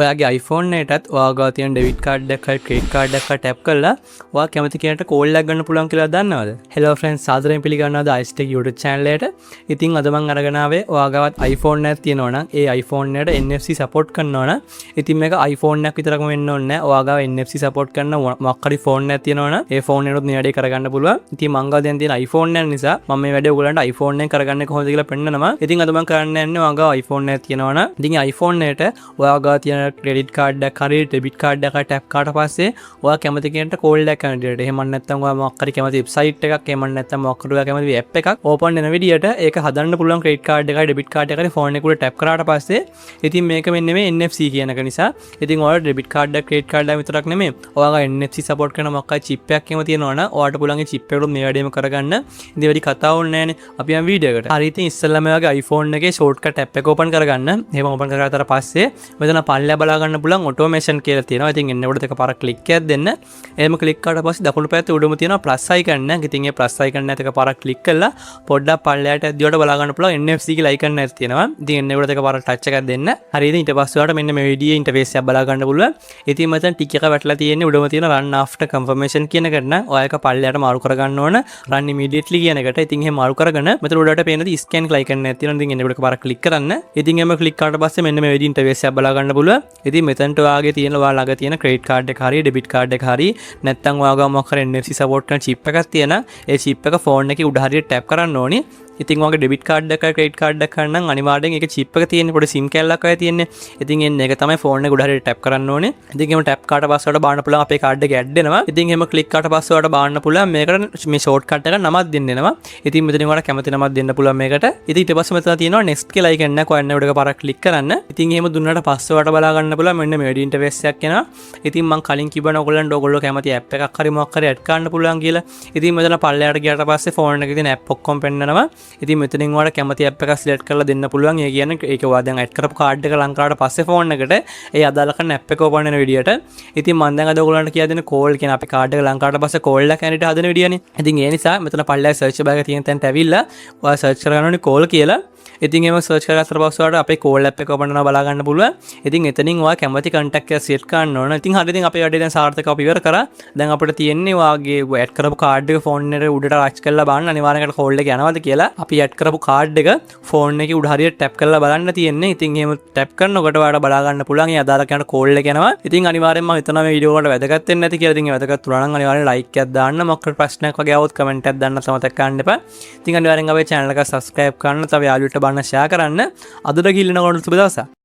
ඔයාගේ iPhone එකටත් ඔයාගා තියෙන ඩෙබිට් කාඩ් එකක් හරි ක්‍රෙඩිට් කාඩ් එකක් හරි ටැප් කරලා ඔයා කැමති කෙනෙක්ට කෝල් එකක් ගන්න පුළුවන් කියලා දන්නවද? Hello friends, සාදරයෙන් පිළිගන්නවා iStech YouTube channel එකට. ඉතින් අද මම අරගෙන ආවේ ඔයාගාවත් iPhone එකක් තියෙනවා නම් ඒ iPhone එකට NFC support කරනවා නම් ඉතින් මේක iPhone එකක් විතරක්ම වෙන්න ඕනේ නැහැ. ඔයාගාව NFC support කරන මොකක් හරි phone එකක් තියෙනවා නම් ඒ phone එකනොත් මේ වැඩේ කරගන්න පුළුවන්. ඉතින් මං ගාව දැන් තියෙන iPhone එක නිසා මම මේ වැඩේ ඔයගලන්ට iPhone එක කරගන්නේ කොහොමද කියලා පෙන්නනවා. ඉතින් අද මම කරන්න යන්නේ ඔයාගාව iPhone එකක් තියෙනවා නම් ඉතින් iPhone එකට ඔයාගාව තියෙන ක්‍රෙඩිට් කාඩ් එකක් හරි ඩෙබිට් කාඩ් එකක් ටැප් කරාට පස්සේ ඔයා කැමති කෙනෙක්ට කෝල් එකක් කරන විදිහට එහෙම නැත්නම් ඔයා මොකක් හරි කැමති වෙබ්සයිට් එකක් එහෙම නැත්නම් මොකක් හරි ඔයා කැමති ඇප් එකක් ඕපන් වෙන විදිහට ඒක හදන්න පුළුවන් ක්‍රෙඩිට් කාඩ් එකයි ඩෙබිට් කාඩ් එකයි ෆෝන් එකේ ටැප් කරාට පස්සේ ඉතින් මේක මෙන්න මේ NFC කියන එක නිසා ඉතින් ඔයාලා ඩෙබිට් කාඩ් එක ක්‍රෙඩිට් කාඩ් එක විතරක් නෙමෙයි ඔයාලා NFC සපෝට් කරන මොකක් හරි චිප් එකක් එහෙම තියෙනවා නම් ඔයාලට පුළුවන් ඒ චිප් එකට මේ වැඩේම කරගන්න. ඉතින් වැඩි කතා ඕනේ නැහැනේ. අපි යම් වීඩියෝ එකට. හරි ඉතින් ඉස්සෙල්ලාම ඔයාගේ iPhone එකේ shortcut app එක ඕපන් කරගන්න. එහෙම ඕපන් කරගත්තාට පස්සේ මෙතන පල්ලෙය බලා ගන්න පුළුවන් automation කියලා තියෙනවා. ඉතින් එන්න උඩට එකපාරක් ක්ලික් එකක් දෙන්න. එහෙම ක්ලික් කරාට පස්සේ දකුණු පැත්තේ උඩම තියෙනවා plus icon එක. ඉතින් ඒ plus icon එකත් එකපාරක් ක්ලික් කරලා පොඩ්ඩක් පල්ලෙයට ඇද්දිවට බලා ගන්න පුළුවන් NFC කියලා icon එකක් තියෙනවා. ඉතින් එන්න උඩට එකපාරක් touch එකක් දෙන්න. හරි ඉතින් ඊට පස්සේ ඔයාලට මෙන්න මේ video interface එක බලා ගන්න පුළුවන්. ඉතින් මෙතන ටික එක වැටලා තියෙන්නේ උඩම තියෙන run after confirmation කියන එකට නම් ඔයා එක පල්ලෙයට මාරු කරගන්න ඕන run immediately කියන එකට. ඉතින් එහෙම මාරු කරගෙන මෙතන උඩට පේන scan icon එකක් තියෙනවා. ඉතින් එන්න උඩට එකපාරක් ක්ලික් කරන්න. ඉතින් එම ක්ලික් කරාට පස්සේ මෙන්න මේ video interface එක බලා ගන්න පුළුවන්. ඉතින් මෙතනට ඔයාගේ තියෙන ඔයාලා ළඟ තියෙන ක්‍රෙඩිට් කාඩ් එක හරි ඩෙබිට් කාඩ් එක හරි නැත්නම් ඔයාගාව මොකක් හරි NFC support කරන chip එකක් තියෙන ඒ chip එක phone එකේ උඩ හරියට tap කරන්න ඕනි. ඉතින් ඔයාගේ ඩෙබිට් කාඩ් එකයි ක්‍රෙඩිට් කාඩ් එකක් ගන්න නම් අනිවාර්යෙන් ඒක chip එක තියෙන්නේ පොඩි SIM කැල්ලක් වගේ තියෙන්නේ. ඉතින් එන්න ඒක තමයි phone එක උඩ හරියට tap කරන්න ඕනේ. ඉතින් එහෙම tap කරාට පස්සේ ඔයාලට බාන්න පුළුවන් අපේ කාඩ් එක ඇඩ් වෙනවා. ඉතින් එහෙම ක්ලික් කරාට පස්සේ ඔයාලට බාන්න පුළුවන් මේකට මේ shortcut එක නමක් දෙන්න එනවා. ඉතින් මෙතනින් ඔයාලට කැමති නමක් දෙන්න පුළුවන් මේකට. ඉතින් ඊට පස්සේ මෙතන තියෙනවා next කියලා icon එක ඔයන්න උඩ පාරක් ක්ලික් කරන්න. ඉතින් එහෙම දුන්නාට පස්සේ ඔයාලට බලා ගන්න පුළුවන් මෙන්න මේ interface එකක් එනවා. ඉතින් මම කලින් කිව්වනේ ඔයගොල්ලෝ කැමති app එකක් හරි මොකක් හරි ඇඩ් කරන්න පුළුවන් කියලා. ඉතින් මෙතන පල්ලෙහාට ගියාට පස්සේ phone එකේ තියෙන app ඔක්කොම පෙන්නනවා. ඉතින් මෙතනින් ඔයාලට කැමති app එකක් select කරලා දෙන්න පුළුවන්. ඒ කියන්නේ ඒක ඔයා දැන් ඇඩ් කරපු කාඩ් එක ලං කරාට පස්සේ phone එකට ඒ අදාළ කරන app එක ඕපන් වෙන විදියට. ඉතින් මම දැන් අද ඔයගොල්ලන්ට කියලා දෙන call කියන අපේ කාඩ් එක ලං කරාට පස්සේ call එක කැනඩිට හදන විදියනේ. ඉතින් ඒ නිසා මෙතන පල්ලෙහා search bar එක තියෙන තැනට ඇවිල්ලා ඔයා search කරගන්න ඕනේ call කියලා. ඉතින් එහෙම search කරගත්තට පස්සේ ඔයාලට අපේ call app එක ඕපන් කරනවා බලා ගන්න පුළුවන්. ඉතින් එතනින් ඔයා කැමති contact එක select කරන්න ඕන. ඉතින් හරියට ඉතින් අපේ වැඩේ දැන් සාර්ථකව අපි ඉවර කරා. දැන් අපිට තියෙන්නේ ඔයාගේ ඇඩ් කරපු කාඩ් එක phone එකේ උඩට රච් කරලා බලන්න අනිවාර්යයෙන්ම call එක යනවාද කියලා. අපි ඇඩ් කරපු කාඩ් එක phone එකේ උඩ හරියට tap කරලා බලන්න තියෙන්නේ. ඉතින් එහෙම tap කරනකොට ඔයාලට බලා ගන්න පුළුවන් ඒ අදාළ කෙනාට call එක යනවා. ඉතින් අනිවාර්යයෙන්ම මම හිතනවා මේ වීඩියෝ වලට වැදගත් වෙන්නේ නැති කියලා. ඉතින් වැදගත් වුණා නම් අනිවාර්යෙන් like එකක් දාන්න. මොකක්ද ප්‍රශ්නයක් වගේ આવොත් comment එකක් දාන්න මතක ගන්න එපා. ඉතින් අනිවාර්යෙන් අපේ channel එක subscribe කරන්න. තව යාළුවොට බලන්න share කරන්න. අදට ගිහින් යනකොට සුබ දවසක්.